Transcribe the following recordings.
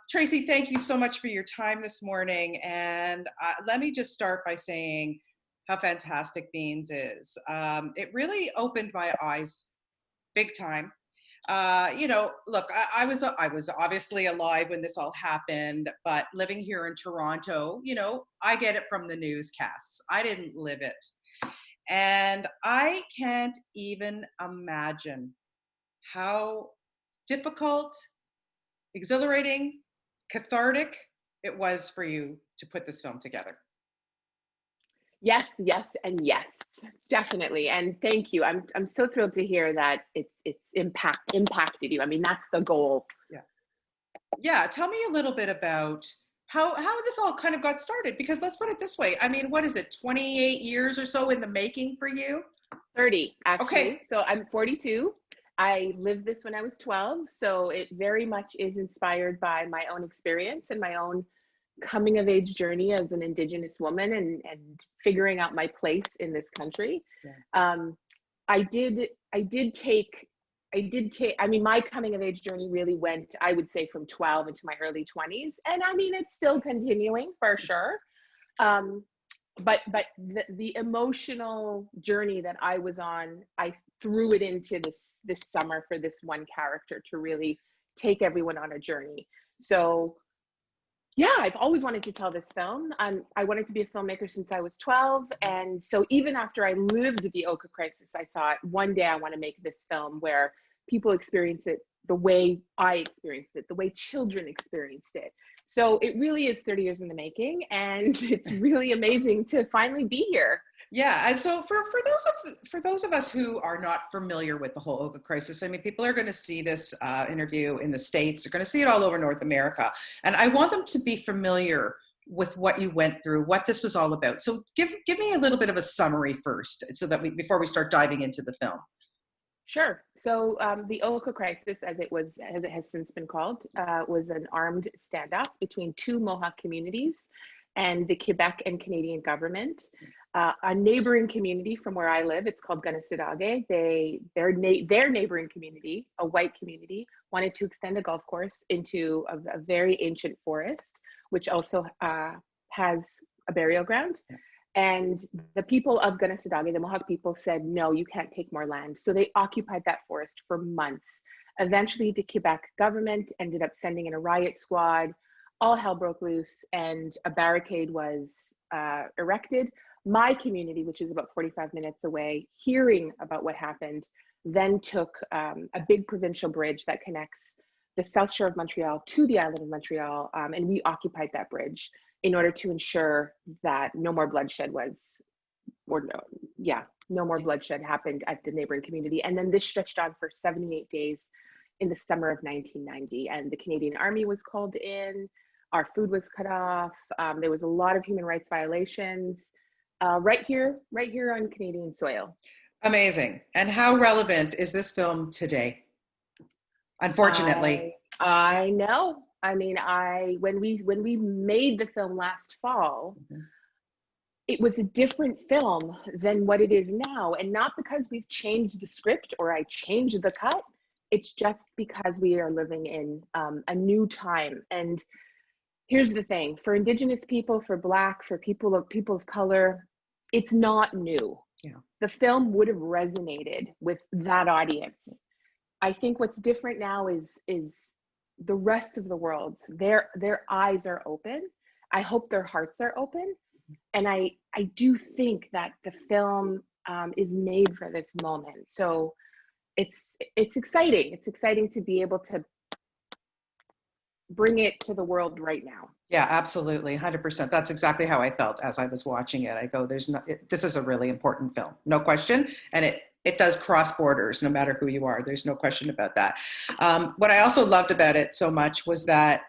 Tracey, thank you so much for your time this morning. And let me just start by saying how fantastic Beans is. It really opened my eyes big time. Look, I was obviously alive when this all happened, but living here in Toronto, I get it from the newscasts. I didn't live it. And I can't even imagine how difficult, exhilarating, cathartic it was for you to put this film together. Yes, yes, and yes, definitely. And thank you. I'm so thrilled to hear that it's impacted you. I mean, that's the goal. Yeah. Tell me a little bit about how this all kind of got started, because let's put it this way. I mean, what is it, 28 years or so in the making for you? 30, actually. Okay. So I'm 42. I lived this when I was 12. So it very much is inspired by my own experience and my own coming of age journey as an Indigenous woman and figuring out my place in this country. Yeah. I did take, I mean, my coming of age journey really went, I would say, from 12 into my early 20s. And I mean, it's still continuing for sure. But the emotional journey that I was on, I threw it into this summer for this one character to really take everyone on a journey. So yeah, I've always wanted to tell this film. I wanted to be a filmmaker since I was 12. And so even after I lived the Oka Crisis, I thought one day I want to make this film where people experience it the way I experienced it, the way children experienced it. So it really is 30 years in the making, and it's really amazing to finally be here. Yeah, and so for those of us who are not familiar with the whole Oka Crisis, I mean, people are going to see this interview in the States. They're going to see it all over North America, and I want them to be familiar with what you went through, what this was all about. So give me a little bit of a summary first, so that before we start diving into the film. Sure. So the Oka Crisis, as it has since been called, was an armed standoff between two Mohawk communities and the Quebec and Canadian government. A neighboring community from where I live, it's called Kahnawake. Their neighboring community, a white community, wanted to extend a golf course into a very ancient forest, which also has a burial ground. And the people of Kahnawake, the Mohawk people, said, no, you can't take more land. So they occupied that forest for months. Eventually, the Quebec government ended up sending in a riot squad. All hell broke loose and a barricade was erected. My community, which is about 45 minutes away, hearing about what happened, then took a big provincial bridge that connects the South Shore of Montreal to the island of Montreal, and we occupied that bridge in order to ensure that no more bloodshed bloodshed happened at the neighboring community. And then this stretched on for 78 days in the summer of 1990. And the Canadian Army was called in, our food was cut off, there was a lot of human rights violations right here on Canadian soil. Amazing. And how relevant is this film today? Unfortunately. I know. I mean, when we made the film last fall, it was a different film than what it is now. And not because we've changed the script or I changed the cut. It's just because we are living in a new time. And here's the thing, for Indigenous people, for Black, for people of color, it's not new. Yeah. The film would have resonated with that audience. I think what's different now is the rest of the world, their eyes are open. I hope their hearts are open. And I do think that the film is made for this moment. So it's exciting. It's exciting to be able to bring it to the world right now. Yeah, absolutely. 100%. That's exactly how I felt as I was watching it. I go, this is a really important film, no question. And it does cross borders, no matter who you are. There's no question about that. What I also loved about it so much was that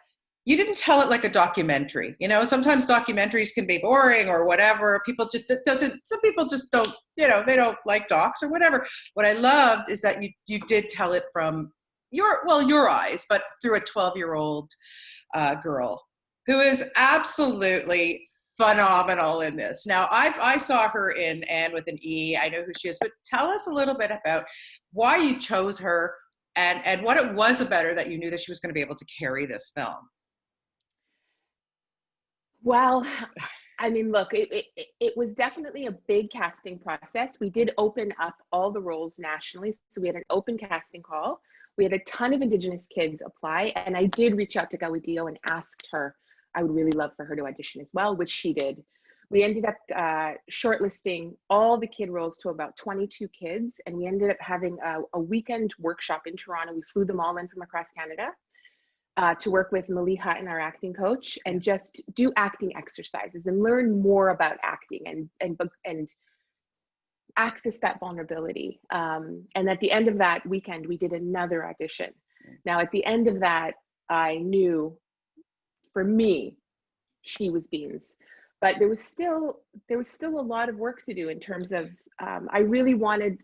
you didn't tell it like a documentary. You know, sometimes documentaries can be boring or whatever. Some people just don't, they don't like docs or whatever. What I loved is that you did tell it from your eyes, but through a 12-year-old girl who is absolutely phenomenal in this. Now, I saw her in Anne with an E. I know who she is, but tell us a little bit about why you chose her And what it was about her that you knew that she was going to be able to carry this film? Well, I mean, look, it was definitely a big casting process. We did open up all the roles nationally. So we had an open casting call. We had a ton of Indigenous kids apply. And I did reach out to Kiawentiio and asked her, I would really love for her to audition as well, which she did. We ended up shortlisting all the kid roles to about 22 kids. And we ended up having a weekend workshop in Toronto. We flew them all in from across Canada. To work with Malie Hutton, our acting coach, and just do acting exercises and learn more about acting and access that vulnerability. And at the end of that weekend, we did another audition. Now, at the end of that, I knew, for me, she was beans. But there was still a lot of work to do in terms of I really wanted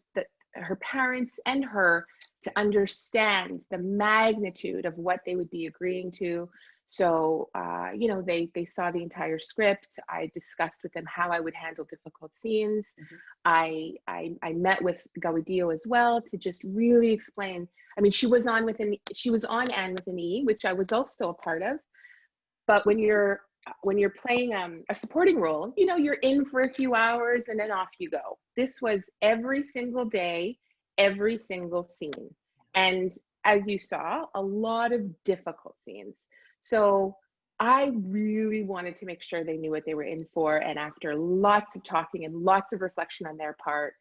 her parents and her to understand the magnitude of what they would be agreeing to. So, you know, they saw the entire script. I discussed with them how I would handle difficult scenes. Mm-hmm. I met with Kiawentiio as well to just really explain. I mean, she was on Anne with an E, which I was also a part of. But when you're playing a supporting role, you know, you're in for a few hours and then off you go. This was every single day, every single scene. And as you saw, a lot of difficult scenes. So I really wanted to make sure they knew what they were in for. And after lots of talking and lots of reflection on their part,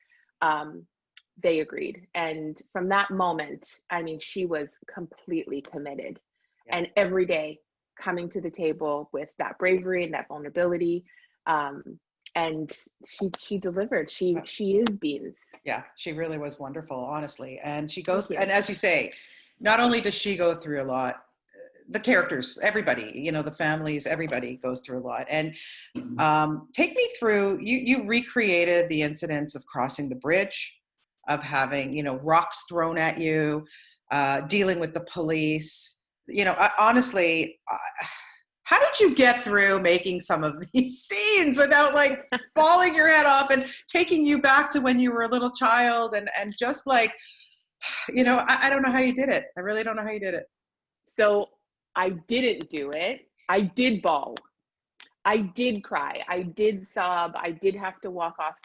they agreed. And from that moment, I mean, she was completely committed. Yeah. And every day coming to the table with that bravery and that vulnerability. And she delivered. She is beans. Yeah, she really was wonderful, honestly. And she goes, and as you say, not only does she go through a lot, the characters, everybody, you know, the families, everybody goes through a lot. And take me through, you recreated the incidents of crossing the bridge, of having, you know, rocks thrown at you, dealing with the police. You know, honestly, how did you get through making some of these scenes without like falling your head off and taking you back to when you were a little child and just like, you know, I don't know how you did it. I really don't know how you did it. So I didn't do it. I did bawl. I did cry. I did sob. I did have to walk off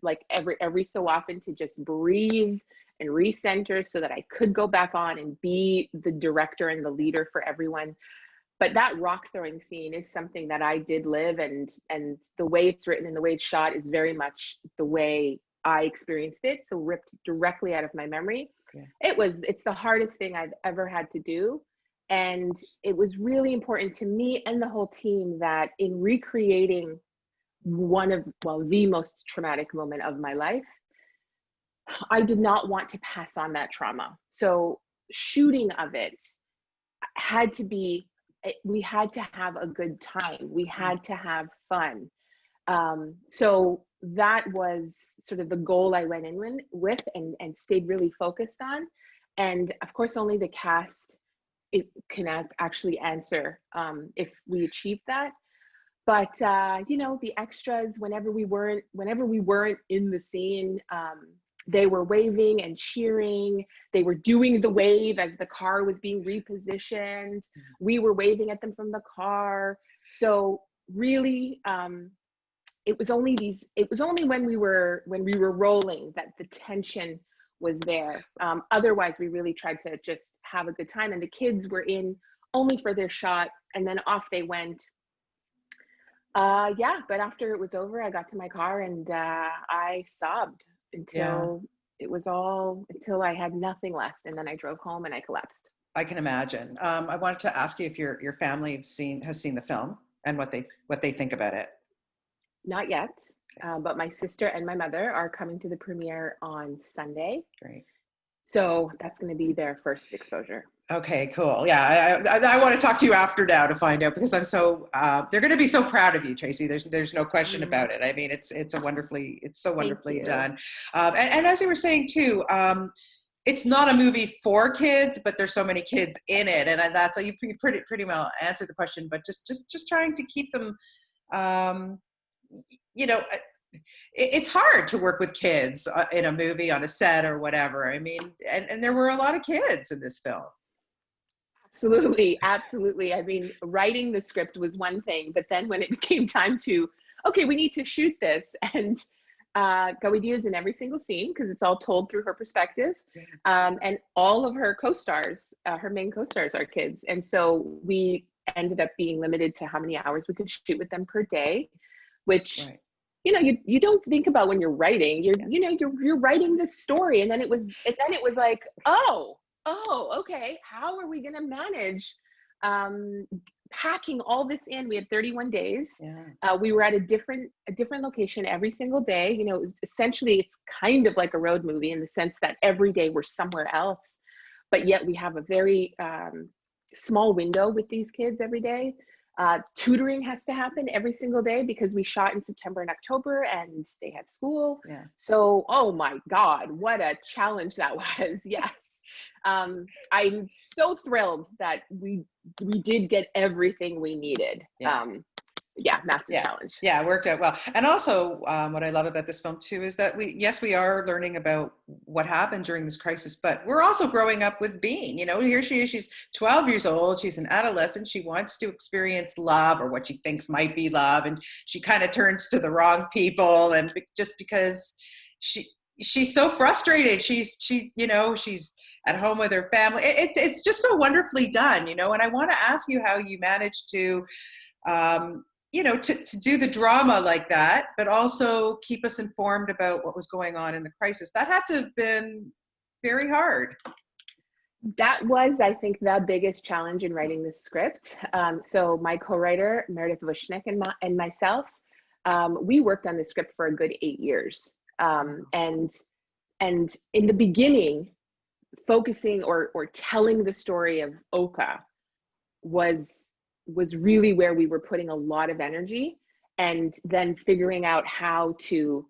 like every so often to just breathe and recenter so that I could go back on and be the director and the leader for everyone. But that rock throwing scene is something that I did live, and the way it's written and the way it's shot is very much the way I experienced it. So ripped directly out of my memory. Okay. It's the hardest thing I've ever had to do. And it was really important to me and the whole team that in recreating the most traumatic moment of my life, I did not want to pass on that trauma. So shooting of it had to be, we had to have a good time. We had to have fun. So that was sort of the goal I went in with and stayed really focused on. And of course, only the cast can actually answer if we achieved that. But you know, the extras, whenever we weren't in the scene, they were waving and cheering. They were doing the wave as the car was being repositioned. We were waving at them from the car. So really, it was only when we were rolling that the tension was there. Otherwise, we really tried to just have a good time. And the kids were in only for their shot, and then off they went. Yeah, but after it was over, I got to my car and I sobbed until I had nothing left, and then I drove home and I collapsed. I can imagine. I wanted to ask you if your family has seen the film and what they think about it. Not yet, but my sister and my mother are coming to the premiere on Sunday. Great. So that's going to be their first exposure. Okay, cool. Yeah, I want to talk to you after now to find out, because I'm so they're going to be so proud of you, Tracey. There's no question about it. I mean, it's so wonderfully done. And as you were saying too, it's not a movie for kids, but there's so many kids in it, and that's you pretty well answered the question. But just trying to keep them, you know, it's hard to work with kids in a movie, on a set or whatever. I mean, and there were a lot of kids in this film. Absolutely, absolutely. I mean, writing the script was one thing, but then when it became time to, okay, we need to shoot this, and Kiawentiio is in every single scene because it's all told through her perspective, and all of her co-stars, her main co-stars, are kids, and so we ended up being limited to how many hours we could shoot with them per day, which. Right. You know, you don't think about when you're writing. You're writing this story, and then it was like, oh, okay, how are we going to manage packing all this in? We had 31 days. Yeah. We were at a different location every single day. You know, it was essentially, it's kind of like a road movie in the sense that every day we're somewhere else, but yet we have a very small window with these kids every day. Tutoring has to happen every single day because we shot in September and October and they had school. Yeah. So, oh my God, what a challenge that was. Yes. I'm so thrilled that we did get everything we needed. Yeah. Massive challenge. Yeah, it worked out well. And also, what I love about this film too is that we are learning about what happened during this crisis, but we're also growing up with Bean. You know, here she is, she's 12 years old, she's an adolescent, she wants to experience love, or what she thinks might be love, and she kind of turns to the wrong people, and just because she's so frustrated, she's at home with her family. It's just so wonderfully done, you know. And I want to ask you how you managed to to do the drama like that, but also keep us informed about what was going on in the crisis. That had to have been very hard. That was, I think, the biggest challenge in writing this script. So my co-writer, Meredith Vushnik, and myself, we worked on the script for a good 8 years. And in the beginning, focusing or telling the story of Oka was really where we were putting a lot of energy, and then figuring out how to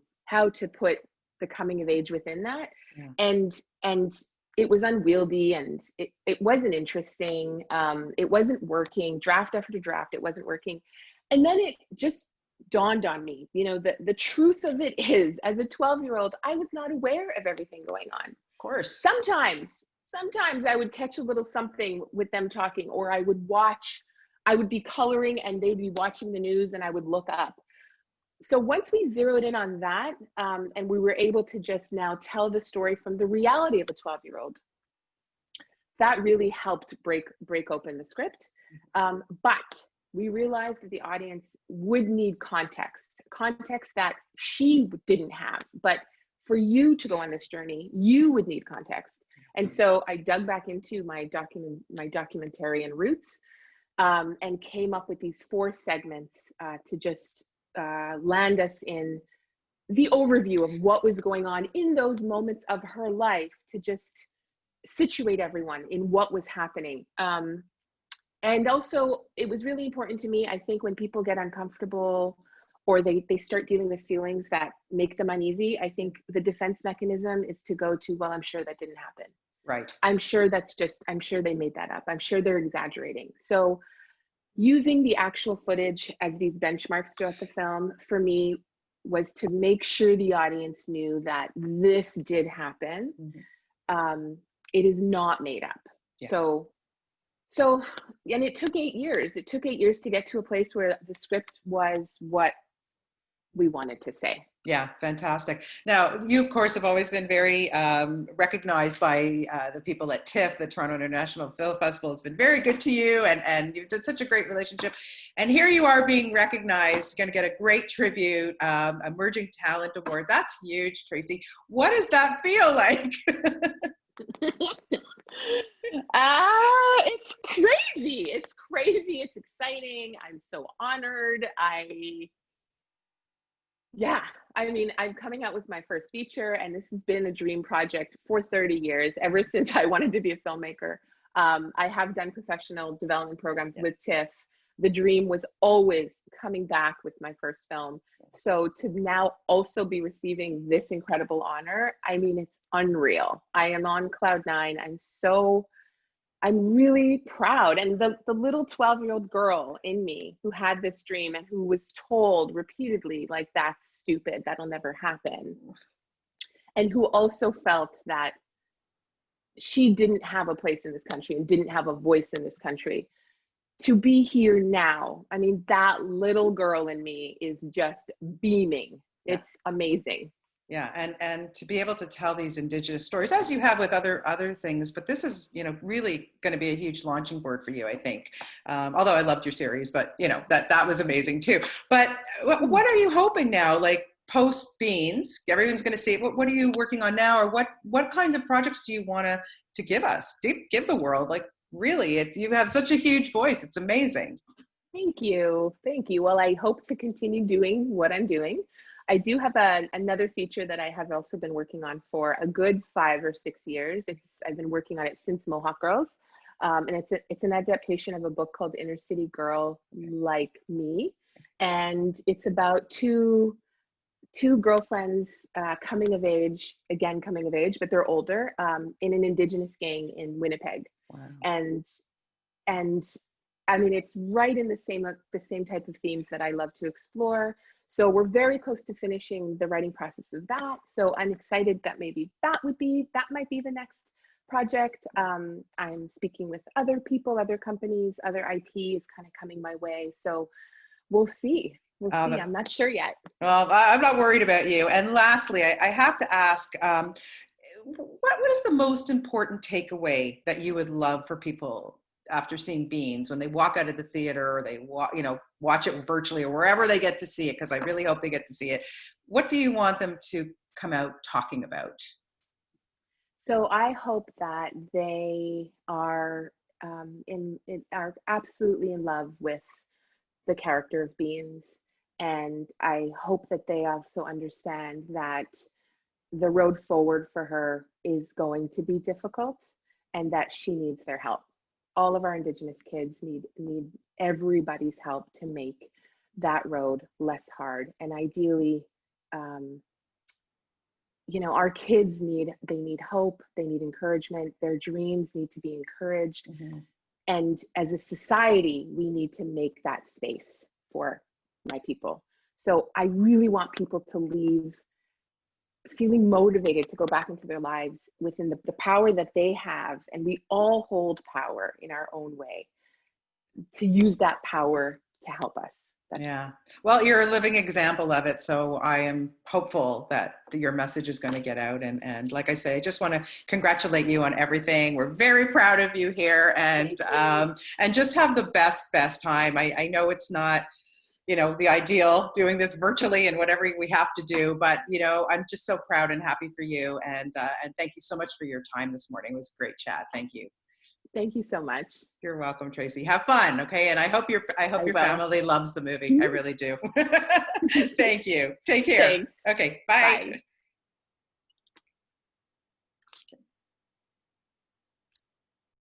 put the coming of age within that. Yeah. And it was unwieldy, and it wasn't interesting. It wasn't working. Draft after draft, it wasn't working. And then it just dawned on me, you know, the truth of it is, as a 12-year-old, I was not aware of everything going on. Of course. Sometimes I would catch a little something with them talking, or I would be coloring and they'd be watching the news and I would look up. So once we zeroed in on that, and we were able to just now tell the story from the reality of a 12-year-old, that really helped break open the script. But we realized that the audience would need context that she didn't have. But for you to go on this journey, you would need context. And so I dug back into my documentarian roots, and came up with these 4 segments to just land us in the overview of what was going on in those moments of her life, to just situate everyone in what was happening. And also, it was really important to me, I think, when people get uncomfortable or they start dealing with feelings that make them uneasy, I think the defense mechanism is to go to, well, I'm sure that didn't happen. Right. I'm sure they made that up. I'm sure they're exaggerating. So using the actual footage as these benchmarks throughout the film, for me, was to make sure the audience knew that this did happen. Mm-hmm. It is not made up. Yeah. So, and it took 8 years. It took 8 years to get to a place where the script was what we wanted to say. Yeah, fantastic. Now, you, of course, have always been very recognized by the people at TIFF, the Toronto International Film Festival has been very good to you, and you've done such a great relationship. And here you are being recognized, going to get a great tribute, Emerging Talent Award. That's huge, Tracey. What does that feel like? It's crazy. It's crazy. It's exciting. I'm so honored. I mean, I'm coming out with my first feature, and this has been a dream project for 30 years, ever since I wanted to be a filmmaker. I have done professional development programs with TIFF. The dream was always coming back with my first film. So to now also be receiving this incredible honor, I mean, it's unreal. I am on cloud 9. I'm so I'm really proud. And the little 12-year-old girl in me who had this dream and who was told repeatedly, like, that's stupid, that'll never happen. And who also felt that she didn't have a place in this country and didn't have a voice in this country. To be here now, I mean, that little girl in me is just beaming. It's amazing. Yeah, and to be able to tell these Indigenous stories, as you have with other things, but this is, you know, really going to be a huge launching board for you, I think. Although I loved your series, but you know, that was amazing too. But what are you hoping now, like post Beans? Everyone's going to see it. What are you working on now, or what kind of projects do you want to give us, give the world? Like, really, you have such a huge voice. It's amazing. Thank you. Thank you. Well, I hope to continue doing what I'm doing. I do have another feature that I have also been working on for a good 5 or 6 years. I've been working on it since Mohawk Girls. And it's an adaptation of a book called Inner City Girl Like Me. And it's about two girlfriends coming of age, but they're older, in an Indigenous gang in Winnipeg. Wow. And I mean, it's right in the same type of themes that I love to explore. So we're very close to finishing the writing process of that. So I'm excited that maybe that might be the next project. I'm speaking with other people, other companies, other IP is kind of coming my way. So we'll see. We'll see. I'm not sure yet. Well, I'm not worried about you. And lastly, I have to ask, what is the most important takeaway that you would love for people after seeing Beans when they walk out of the theater, or they watch it virtually, or wherever they get to see it? Because I really hope they get to see it. What do you want them to come out talking about? So I hope that they are are absolutely in love with the character of Beans, and I hope that they also understand that the road forward for her is going to be difficult, and that she needs their help. All of our Indigenous kids need everybody's help to make that road less hard. And ideally, our kids need hope, they need encouragement, their dreams need to be encouraged. Mm-hmm. And as a society, we need to make that space for my people. So I really want people to leave feeling motivated to go back into their lives within the power that they have. And we all hold power in our own way, to use that power to help us. Yeah. Well, you're a living example of it. So I am hopeful that your message is going to get out. And like I say, I just want to congratulate you on everything. We're very proud of you here, and just have the best time. I know it's not, the ideal doing this virtually and whatever we have to do, but I'm just so proud and happy for you. And thank you so much for your time this morning. It was a great chat. Thank you. Thank you so much. You're welcome, Tracey. Have fun, okay? And I hope your family loves the movie. I really do. Thank you. Take care. Thanks. Okay, bye.